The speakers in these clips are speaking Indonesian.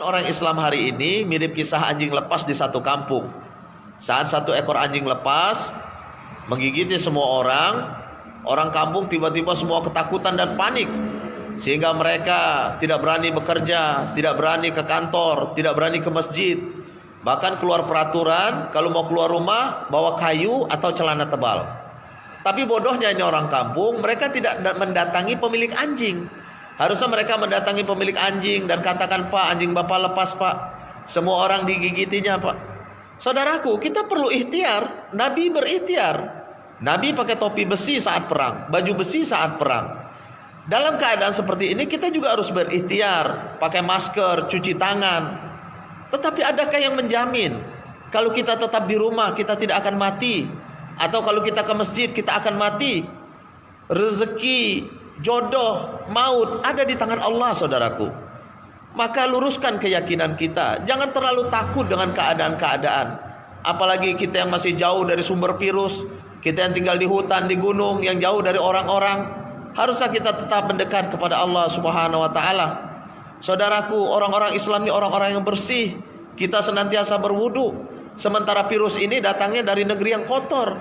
Orang Islam hari ini mirip kisah anjing lepas di satu kampung. Saat satu ekor anjing lepas menggigiti semua orang kampung tiba-tiba semua ketakutan dan panik, sehingga mereka tidak berani bekerja, tidak berani ke kantor, tidak berani ke masjid. Bahkan keluar peraturan kalau mau keluar rumah bawa kayu atau celana tebal. Tapi bodohnya ini orang kampung, mereka tidak mendatangi pemilik anjing. Harusnya mereka mendatangi pemilik anjing dan katakan, "Pak, anjing Bapak lepas, Pak. Semua orang digigitinya, Pak." Saudaraku, kita perlu ikhtiar. Nabi berikhtiar. Nabi pakai topi besi saat perang, baju besi saat perang. Dalam keadaan seperti ini kita juga harus berikhtiar, pakai masker, cuci tangan. Tetapi adakah yang menjamin kalau kita tetap di rumah kita tidak akan mati, atau kalau kita ke masjid kita akan mati? Rezeki, jodoh, maut ada di tangan Allah, saudaraku. Maka luruskan keyakinan kita. Jangan terlalu takut dengan keadaan-keadaan. Apalagi kita yang masih jauh dari sumber virus, kita yang tinggal di hutan, di gunung, yang jauh dari orang-orang. Harusnya kita tetap mendekat kepada Allah Subhanahu wa ta'ala. Saudaraku, orang-orang Islam ini orang-orang yang bersih. Kita senantiasa berwudu. Sementara virus ini datangnya dari negeri yang kotor.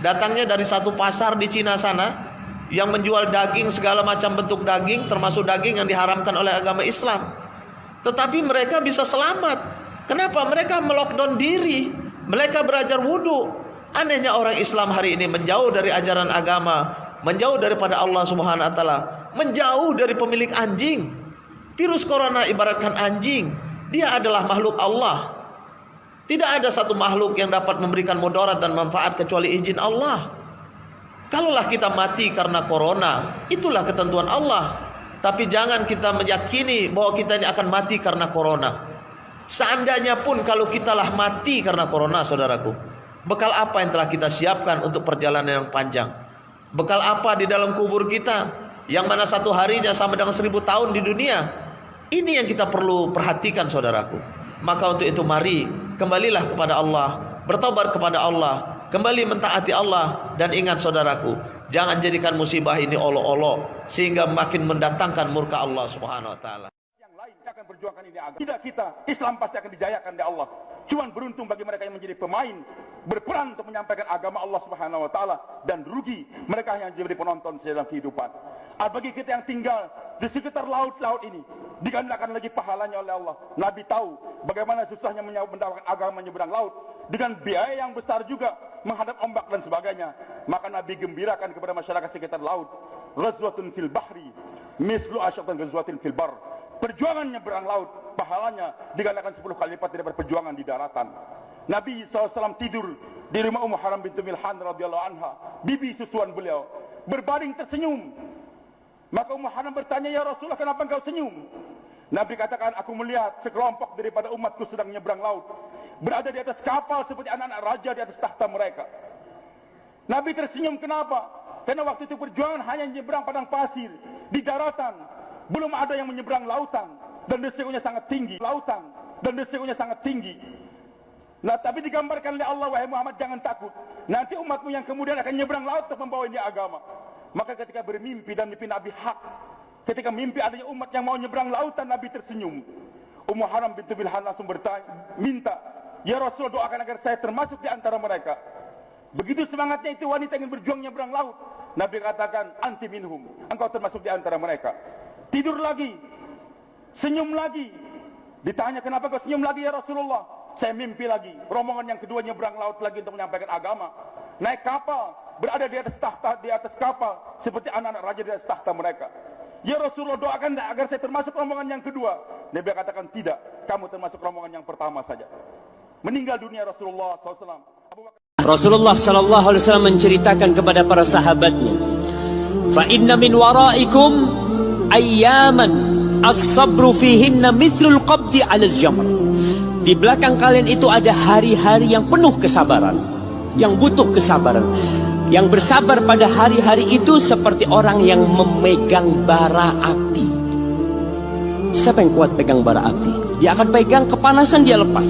Datangnya dari satu pasar di Cina sana yang menjual daging, segala macam bentuk daging, termasuk daging yang diharamkan oleh agama Islam. Tetapi mereka bisa selamat. Kenapa? Mereka melockdown diri. Mereka belajar wudhu. Anehnya orang Islam hari ini menjauh dari ajaran agama, menjauh daripada Allah Subhanahu wa ta'ala, menjauh dari pemilik anjing. Virus corona ibaratkan anjing. Dia adalah makhluk Allah. Tidak ada satu makhluk yang dapat memberikan mudarat dan manfaat kecuali izin Allah. Kalaulah kita mati karena corona, itulah ketentuan Allah. Tapi jangan kita meyakini bahwa kita ini akan mati karena corona. Seandainya pun kalau kitalah mati karena corona, saudaraku, bekal apa yang telah kita siapkan untuk perjalanan yang panjang? Bekal apa di dalam kubur kita, yang mana satu harinya sama dengan 1000 tahun di dunia? Ini yang kita perlu perhatikan, saudaraku. Maka untuk itu mari kembalilah kepada Allah, bertobat kepada Allah, kembali mentaati Allah. Dan ingat, saudaraku, jangan jadikan musibah ini olok-olok sehingga makin mendatangkan murka Allah Subhanahu wa ta'ala. Yang lain akan perjuangkan ini agama. Tidak kita, Islam pasti akan dijayakan oleh Allah. Cuman beruntung bagi mereka yang menjadi pemain, berperan untuk menyampaikan agama Allah Subhanahu wa ta'ala, dan rugi mereka yang jadi penonton dalam kehidupan. Bagi kita yang tinggal di sekitar laut-laut ini, digandakan lagi pahalanya oleh Allah. Nabi tahu bagaimana susahnya mendakwahkan agama menyeberang laut dengan biaya yang besar juga, menghadap ombak dan sebagainya. Maka Nabi gembirakan kepada masyarakat sekitar laut, ghazwatun fil bahri mislu asyatan ghazwatin fil bar. Perjuangan nyeberang laut pahalanya digandakan 10 kali lipat daripada perjuangan di daratan. Nabi SAW tidur di rumah Ummu Haram bintu Milhan radhiyallahu anha, bibi susuan beliau, berbaring tersenyum. Maka Ummu Haram bertanya, "Ya Rasulullah, kenapa engkau senyum?" Nabi katakan, "Aku melihat sekelompok daripada umatku sedang nyebrang laut, berada di atas kapal seperti anak-anak raja di atas tahta mereka." Nabi tersenyum, kenapa? Karena waktu itu perjuangan hanya nyebrang padang pasir di daratan, belum ada yang menyeberang lautan, dan resikonya sangat tinggi. Nah, tapi digambarkan oleh Allah, "Wahai Muhammad, jangan takut. Nanti umatmu yang kemudian akan nyebrang laut untuk membawa ini agama." Maka ketika bermimpi, dan mimpi Nabi hak, ketika mimpi adanya umat yang mau nyebrang lautan, Nabi tersenyum. Ummu Haram bintu Milhan langsung minta, "Ya Rasul, doakan agar saya termasuk di antara mereka." Begitu semangatnya itu wanita ingin berjuang nyebrang laut, Nabi katakan, "Anti minhum, engkau termasuk di antara mereka." Tidur lagi, senyum lagi. Ditanya, "Kenapa kau senyum lagi ya Rasulullah?" "Saya mimpi lagi, rombongan yang kedua nyebrang laut lagi untuk menyampaikan agama. Naik kapal, berada di atas tahta, di atas kapal seperti anak-anak raja di atas tahta mereka. Ya Rasulullah, doakan agar saya termasuk rombongan yang kedua." Nabi katakan, "Tidak, kamu termasuk rombongan yang pertama saja." Meninggal dunia Rasulullah SAW. Rasulullah sallallahu alaihi wasallam menceritakan kepada para sahabatnya, "Fa inna min waraikum ayyaman as-sabru fihinna mithlul qabdi 'alal jamr." Di belakang kalian itu ada hari-hari yang penuh kesabaran, yang butuh kesabaran. Yang bersabar pada hari-hari itu seperti orang yang memegang bara api. Siapa yang kuat pegang bara api? Dia akan pegang, kepanasan dia lepas.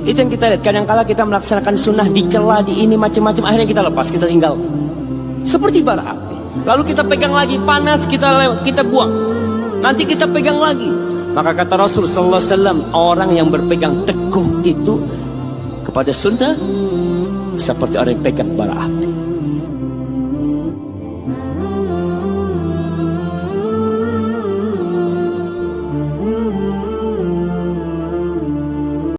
Itu yang kita lihat. Kadang-kala kita melaksanakan sunnah dicela, di ini macam-macam, akhirnya kita lepas, kita tinggal. Seperti bara api. Lalu kita pegang lagi, panas, kita buang. Nanti kita pegang lagi. Maka kata Rasul sallallahu alaihi wasallam, orang yang berpegang teguh itu kepada sunnah seperti orang yang pegang bara api.